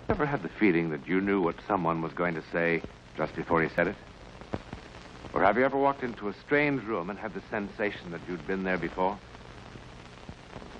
Ever had the feeling that you knew what someone was going to say just before he said it? Or have you ever walked into a strange room and had the sensation that you'd been there before?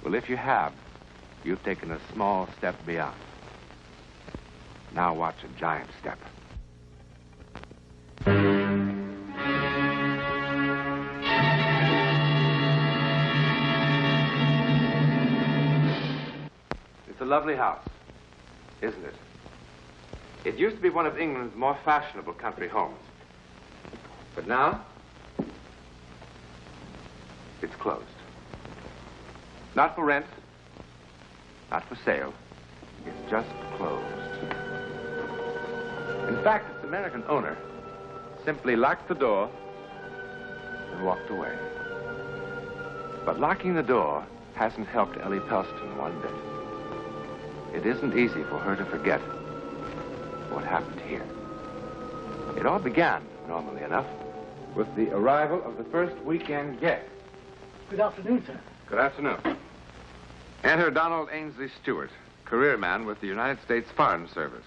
Well, if you have, you've taken a small step beyond. Now watch a giant step. It's a lovely house, isn't it? It used to be one of England's more fashionable country homes. But now, it's closed. Not for rent, not for sale. It's just closed. In fact, its American owner simply locked the door and walked away. But locking the door hasn't helped Ellie Pelston one bit. It isn't easy for her to forget what happened here. It all began, normally enough, with the arrival of the first weekend guest. Good afternoon, sir. Good afternoon. Enter Donald Ainsley Stewart, career man with the United States Foreign Service.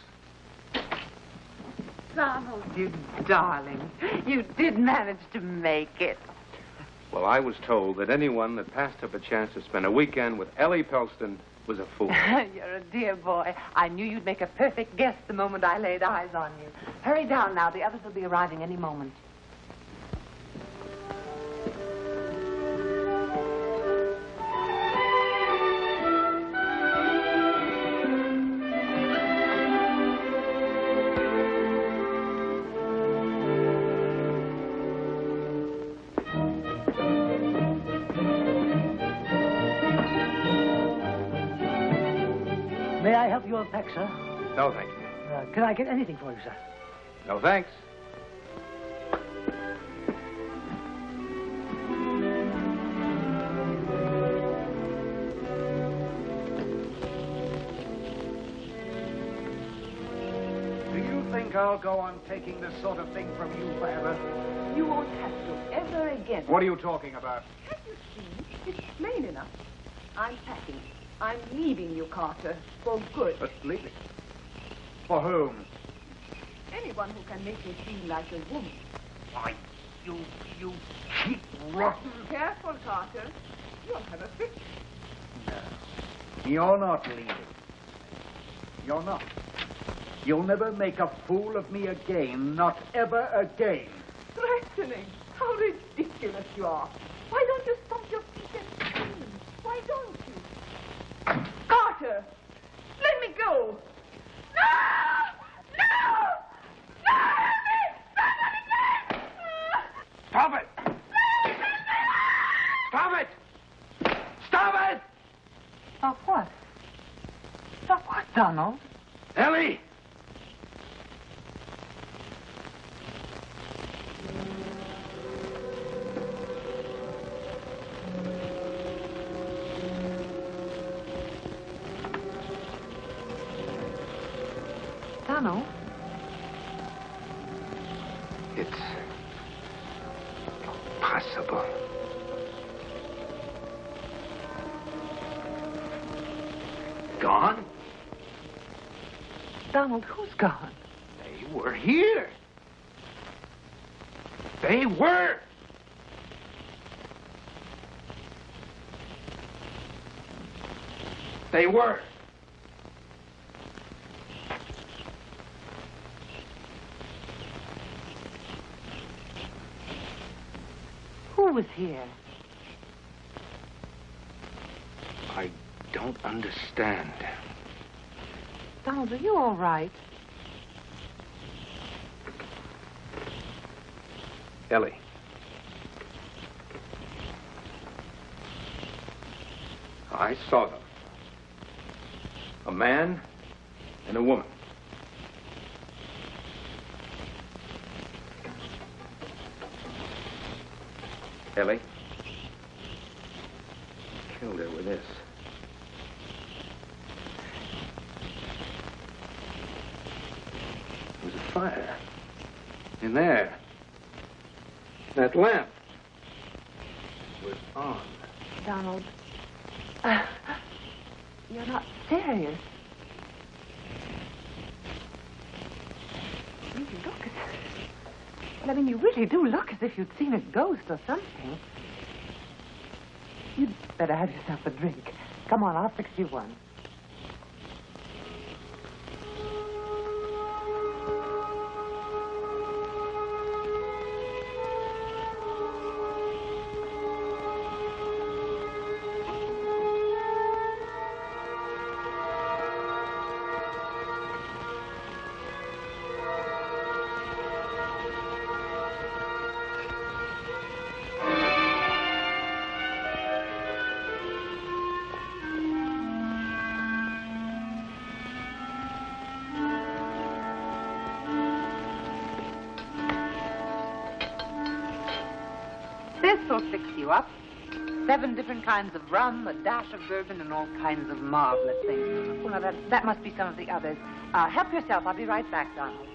Donald, you darling. You did manage to make it. Well, I was told that anyone that passed up a chance to spend a weekend with Ellie Pelston was a fool. You're a dear boy. I knew you'd make a perfect guest the moment I laid eyes on you. Hurry down now. The others will be arriving any moment. May I help you unpack, sir? No, thank you. Can I get anything for you, sir? No, thanks. Do you think I'll go on taking this sort of thing from you forever? You won't have to ever again. What are you talking about? Can't you see? It's plain enough. I'm packing. I'm leaving you, Carter, for good. But leave it. For whom? Anyone who can make me feel like a woman. Why, you cheap, rotten... Careful, Carter. You'll have a fit. No. You're not leaving. You're not. You'll never make a fool of me again. Not ever again. Threatening. How ridiculous you are. Why don't you stomp your feet and scream? Why don't you? Carter! Let me go! No! No! No! Let me! Stop it! Stop it! Stop it! Stop what? Stop what, Donald? Ellie! Donald? It's impossible. Gone? Donald, who's gone? They were here. They were. They were. Who was here? I don't understand. Donald, are you all right? Ellie. I saw them. A man and a woman. Ellie killed her with this. There was a fire in there. That lamp was on. Donald, you're not serious. Helen, you really do look as if you'd seen a ghost or something. You'd better have yourself a drink. Come on, I'll fix you one. This will fix you up. 7 different kinds of rum, a dash of bourbon, and all kinds of marvelous things. Well, now, that must be some of the others. Help yourself. I'll be right back, Donald.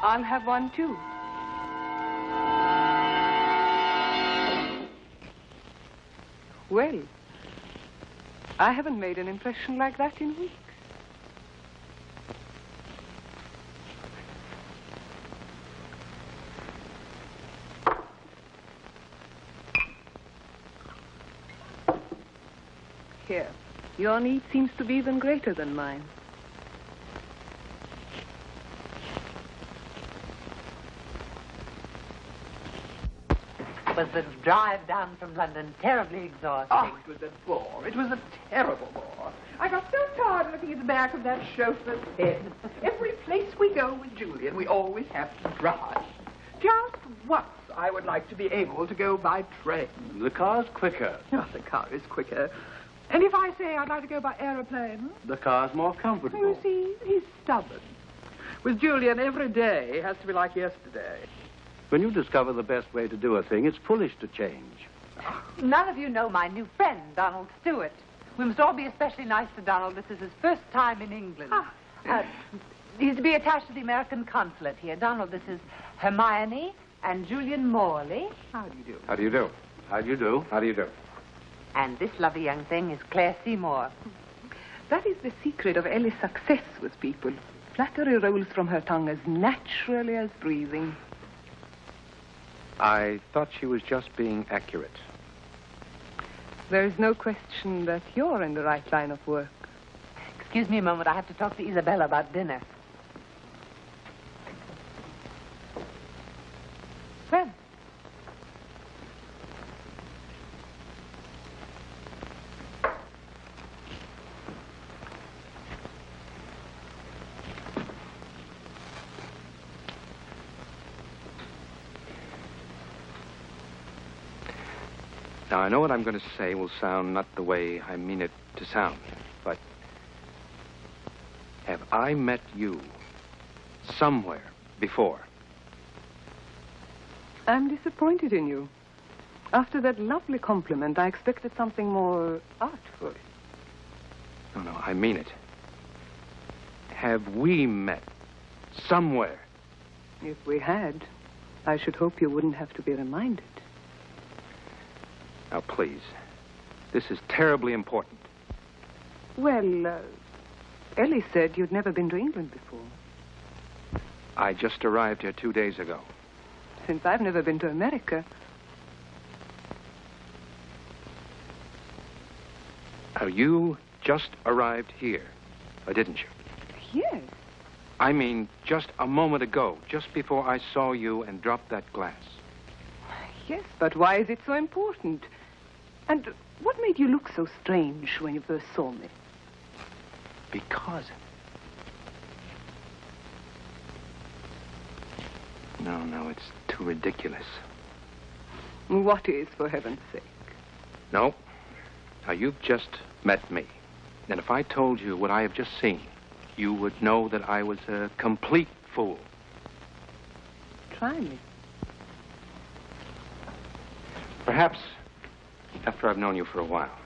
I'll have one, too. Well, I haven't made an impression like that in weeks. Here, your need seems to be even greater than mine. Was the drive down from London terribly exhausting? Oh, it was a bore. It was a terrible bore. I got so tired looking at the back of that chauffeur's head. Every place we go with Julian, we always have to drive. Just once I would like to be able to go by train. The car's quicker. Oh, the car is quicker. And if I say I'd like to go by aeroplane? The car's more You comfortable. see, he's stubborn. With Julian, every day has to be like yesterday. When you discover the best way to do a thing, it's foolish to change. None of you know my new friend, Donald Stewart. We must all be especially nice to Donald. This is his first time in England. He's to be attached to the American consulate here. Donald, this is Hermione and Julian Morley. How do you do? How do you do? How do you do? How do you do? And this lovely young thing is Claire Seymour. That is the secret of Ellie's success with people. Flattery rolls from her tongue as naturally as breathing. I thought she was just being accurate. There is no question that you're in the right line of work. Excuse me a moment. I have to talk to Isabella about dinner. When? Now, I know what I'm going to say will sound not the way I mean it to sound, but have I met you somewhere before? I'm disappointed in you. After that lovely compliment, I expected something more artful. No, I mean it. Have we met somewhere? If we had, I should hope you wouldn't have to be reminded. Now, please. This is terribly important. Well, Ellie said you'd never been to England before. I just arrived here 2 days ago. Since I've never been to America. Now, you just arrived here, didn't you? Yes. I mean, just a moment ago, just before I saw you and dropped that glass. Yes, but why is it so important? And what made you look so strange when you first saw me? Because... No, it's too ridiculous. What is, for heaven's sake? No. Now, you've just met me. And if I told you what I have just seen, you would know that I was a complete fool. Try me. Perhaps after I've known you for a while.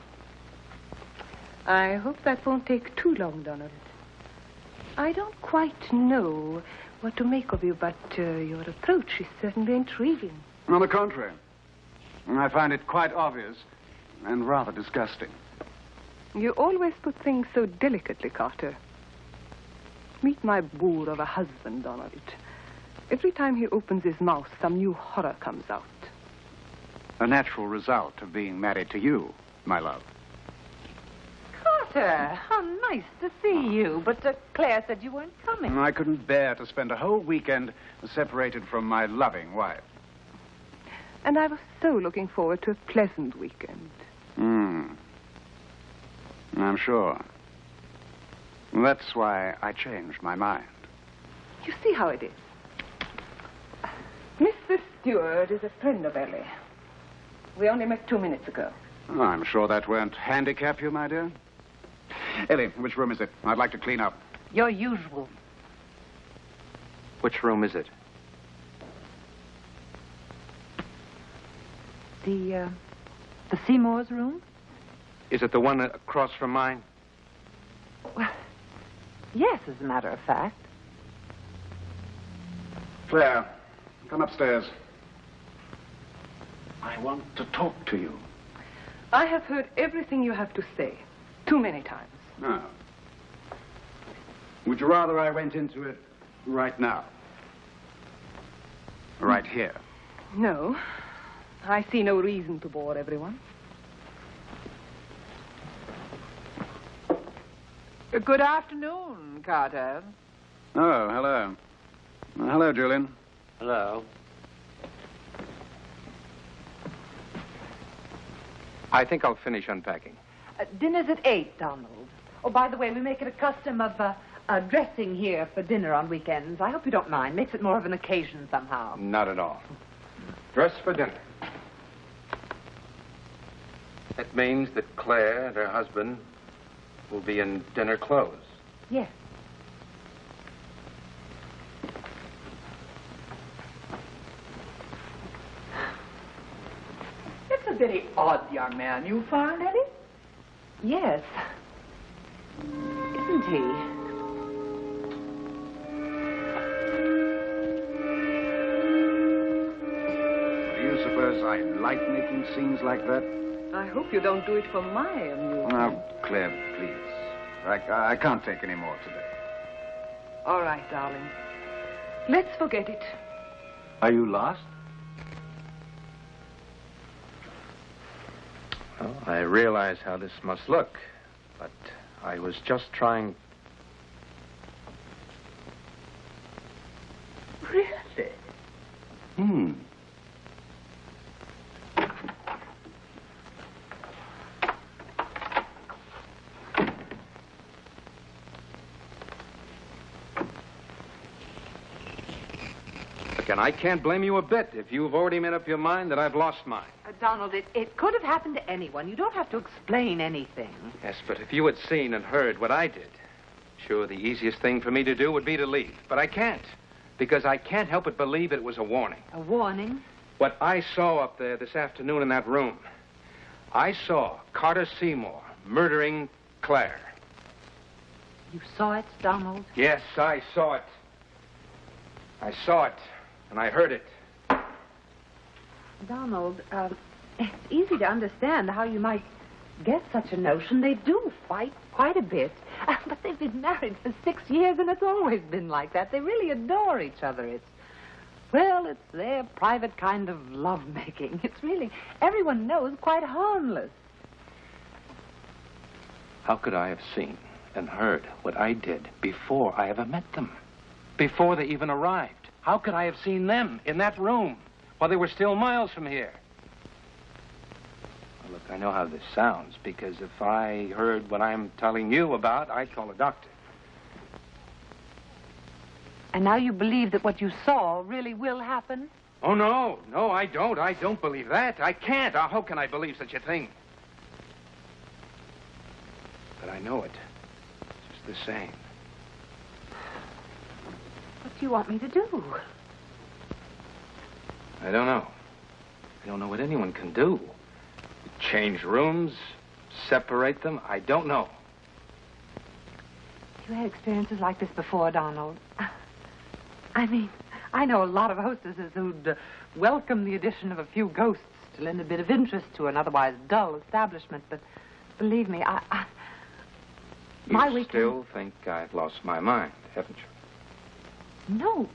I hope that won't take too long, Donald. I don't quite know what to make of you, but your approach is certainly intriguing. On the contrary, I find it quite obvious and rather disgusting. You always put things so delicately, Carter. Meet my boor of a husband, Donald. Every time he opens his mouth, some new horror comes out. A natural result of being married to you, my love. Carter, how nice to see you. But Claire said you weren't coming. I couldn't bear to spend a whole weekend separated from my loving wife. And I was so looking forward to a pleasant weekend. I'm sure. That's why I changed my mind. You see how it is. Mr. Stewart is a friend of Ellie. We only met 2 minutes ago. Oh, I'm sure that won't handicap you, my dear. Ellie, which room is it? I'd like to clean up. Your usual. Which room is it? The Seymour's room? Is it the one across from mine? Well, yes, as a matter of fact. Claire, come upstairs. I want to talk to you. I have heard everything you have to say. Too many times. No. Would you rather I went into it right now? Right here? No. I see no reason to bore everyone. Good afternoon, Carter. Oh, hello. Hello, Julian. Hello. I think I'll finish unpacking. Dinner's at 8, Donald. Oh, by the way, we make it a custom of dressing here for dinner on weekends. I hope you don't mind. Makes it more of an occasion somehow. Not at all. Dress for dinner. That means that Claire and her husband will be in dinner clothes. Yes. It's a very odd young man you found, Ellie. Yes. Isn't he? Do you suppose I like making scenes like that? I hope you don't do it for my amusement. Now, Claire, please. I can't take any more today. All right, darling. Let's forget it. Are you lost? Well, I realize how this must look, but I was just trying... Really? And I can't blame you a bit if you've already made up your mind that I've lost mine. Donald, it could have happened to anyone. You don't have to explain anything. Yes, but if you had seen and heard what I did, sure, the easiest thing for me to do would be to leave. But I can't, because I can't help but believe it was a warning. A warning? What I saw up there this afternoon in that room, I saw Carter Seymour murdering Claire. You saw it, Donald? Yes, I saw it. I saw it, and I heard it. Donald, it's easy to understand how you might get such a notion. They do fight quite a bit. But they've been married for 6 years, and it's always been like that. They really adore each other. It's their private kind of lovemaking. It's really, everyone knows, quite harmless. How could I have seen and heard what I did before I ever met them? Before they even arrived? How could I have seen them in that room while they were still miles from here? Well, look, I know how this sounds, because if I heard what I'm telling you about, I'd call a doctor. And now you believe that what you saw really will happen? Oh, no, I don't. I don't believe that. I can't. How can I believe such a thing? But I know it. Just the same. What do you want me to do? I don't know. I don't know what anyone can do. Change rooms, separate them, I don't know. you had experiences like this before, Donald? I mean, I know a lot of hostesses who'd welcome the addition of a few ghosts to lend a bit of interest to an otherwise dull establishment, but believe me, You still think I've lost my mind, haven't you? No.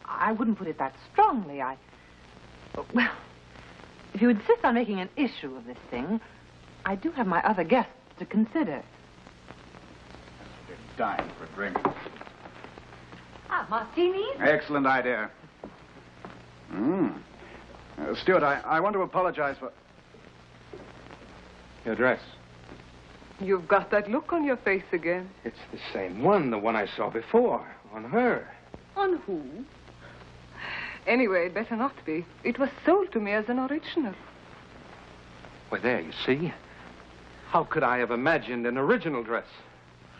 I wouldn't put it that strongly. Well, if you insist on making an issue of this thing, I do have my other guests to consider. They're dying for a drink. Martinis? Excellent idea. Stuart, I want to apologize for... Your dress. You've got that look on your face again. It's the same one, the one I saw before, on her. On who? Anyway, it better not be. It was sold to me as an original. Well, there, you see. How could I have imagined an original dress?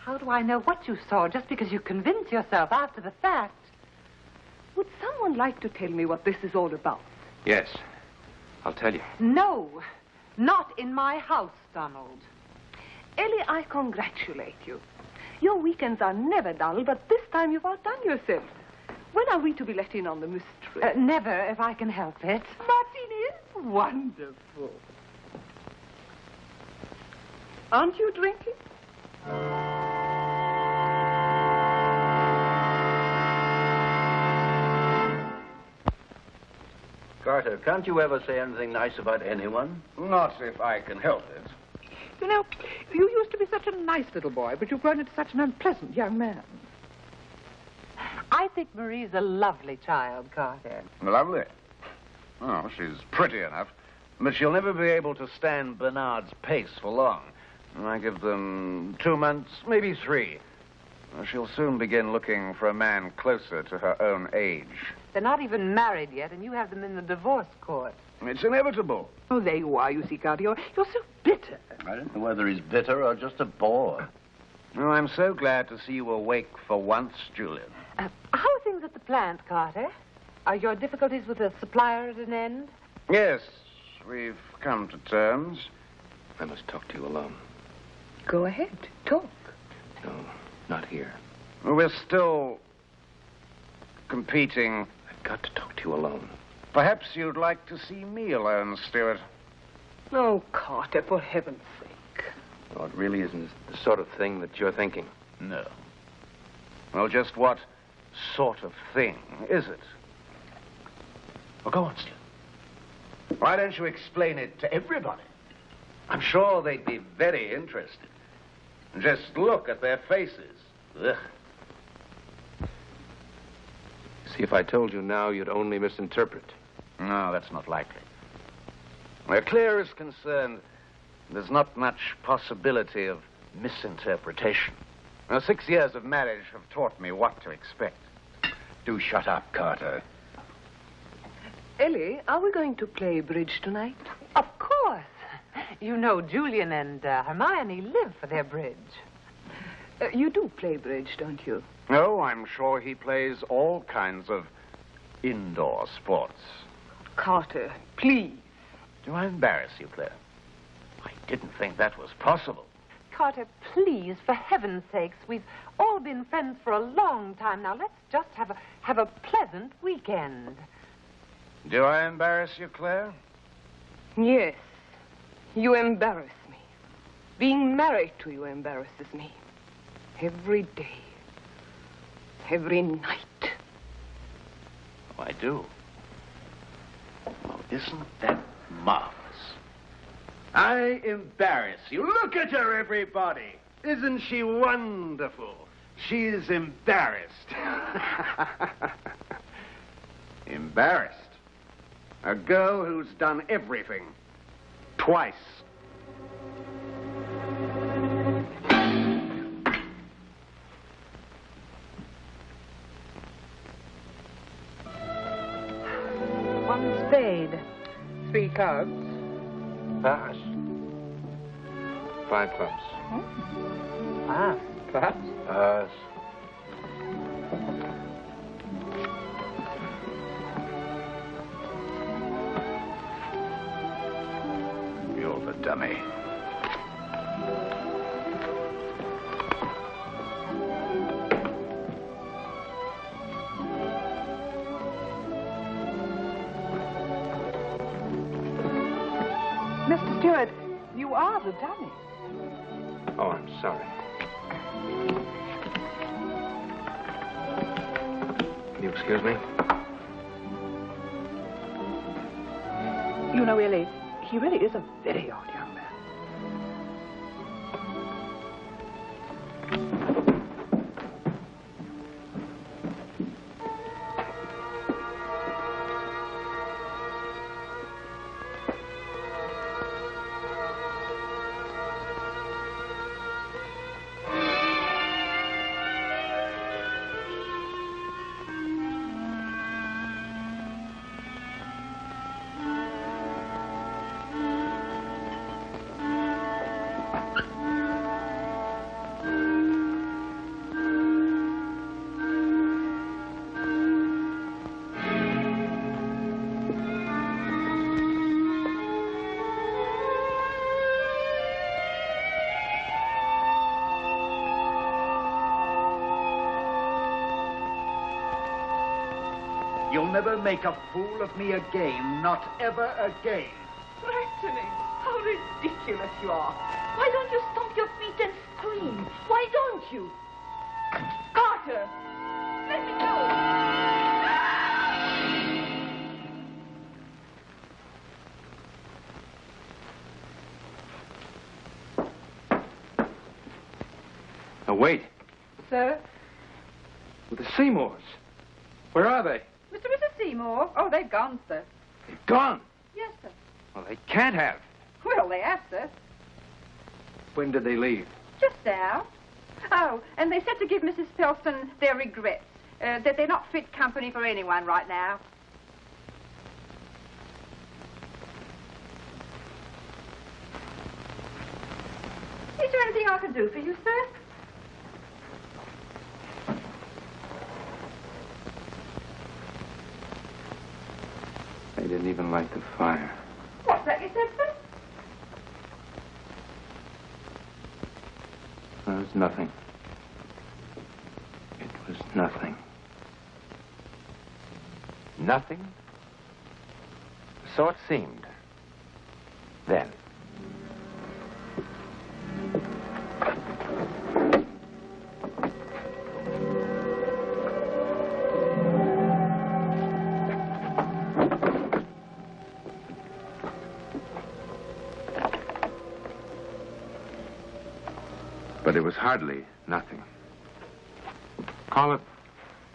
How do I know what you saw just because you convinced yourself after the fact? Would someone like to tell me what this is all about? Yes. I'll tell you. No, not in my house, Donald. Ellie, I congratulate you. Your weekends are never dull, but this time you've outdone yourself. When are we to be let in on the mystery? Never, if I can help it. Martini is wonderful. Aren't you drinking? Carter, can't you ever say anything nice about anyone? Not if I can help it. You know, you used to be such a nice little boy, but you've grown into such an unpleasant young man. I think Marie's a lovely child, Carter. Lovely. Oh, she's pretty enough, but she'll never be able to stand Bernard's pace for long. I give them 2 months, maybe 3. She'll soon begin looking for a man closer to her own age. They're not even married yet, and you have them in the divorce court. It's inevitable. Oh, there you are, you see, Carter. You're so bitter. I don't know whether he's bitter or just a bore. Oh, I'm so glad to see you awake for once, Julian. How are things at the plant, Carter? Are your difficulties with the supplier at an end? Yes, we've come to terms. I must talk to you alone. Go ahead, talk. No, not here. We're still competing. I've got to talk to you alone. Perhaps you'd like to see me alone, Stuart. Oh, Carter, for heaven's sake. No, it really isn't the sort of thing that you're thinking. No. Well, just what sort of thing is it? Well, go on, Stuart. Why don't you explain it to everybody? I'm sure they'd be very interested. Just look at their faces. Ugh. See, if I told you now, you'd only misinterpret. No, that's not likely. Where Claire is concerned, there's not much possibility of misinterpretation. Now, 6 years of marriage have taught me what to expect. Do shut up, Carter. Ellie, are we going to play bridge tonight? Of course. You know Julian and Hermione live for their bridge. You do play bridge, don't you? Oh, I'm sure he plays all kinds of indoor sports. Carter, please. Do I embarrass you, Claire? I didn't think that was possible. Carter, please, for heaven's sakes, we've all been friends for a long time now. Let's just have a pleasant weekend. Do I embarrass you, Claire? Yes. You embarrass me. Being married to you embarrasses me. Every day. Every night. Oh, I do. Well, isn't that marvelous? I embarrass you. Look at her, everybody. Isn't she wonderful? She's embarrassed. Embarrassed? A girl who's done everything. Twice. One spade. 3 cards. Pass. 5 clubs. Ah. Perhaps. Pass. You're the dummy. Mr. Stewart, you are the dummy. Oh, I'm sorry. Can you excuse me? You know, Ellie, he really is a very odd young man. You'll never make a fool of me again, not ever again. Frightening. How ridiculous you are. Why don't you stomp your feet and scream? Why don't you? Carter! Let me go! Now, wait. Sir? With the Seymours. Where are they? Mr. and Mrs. Seymour? Oh, they've gone, sir. They've gone. Yes, sir. Well, they can't have. Well, they have, sir. When did they leave? Just now. Oh, and they said to give Mrs. Pelston their regrets, that they're not fit company for anyone right now. Is there anything I can do for you, sir? They didn't even light the fire. What's that you said, sir? It was nothing. It was nothing. Nothing? So it seemed. Then. But it was hardly nothing. Call it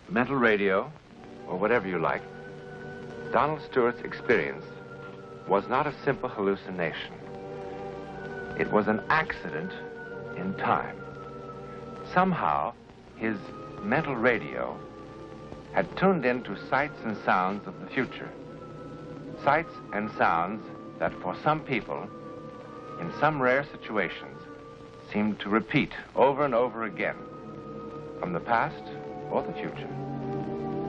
mental radio, or whatever you like. Donald Stewart's experience was not a simple hallucination. It was an accident in time. Somehow, his mental radio had tuned into sights and sounds of the future. Sights and sounds that for some people, in some rare situations, seemed to repeat over and over again, from the past or the future,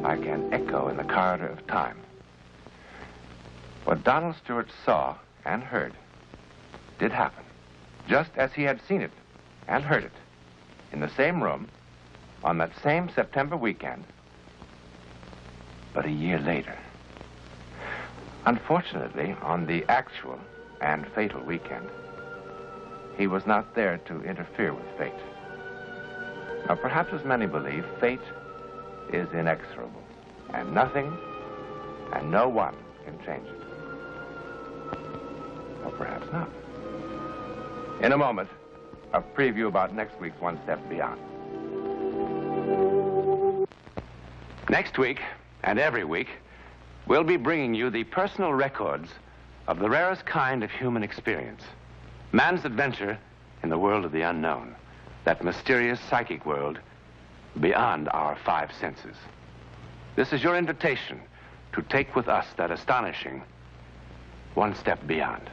like an echo in the corridor of time. What Donald Stewart saw and heard did happen, just as he had seen it and heard it, in the same room, on that same September weekend, but a year later. Unfortunately, on the actual and fatal weekend, he was not there to interfere with fate. Now, perhaps as many believe, fate is inexorable, and nothing and no one can change it. Or perhaps not. In a moment, a preview about next week's One Step Beyond. Next week, and every week, we'll be bringing you the personal records of the rarest kind of human experience. Man's adventure in the world of the unknown, that mysterious psychic world beyond our five senses. This is your invitation to take with us that astonishing one step beyond.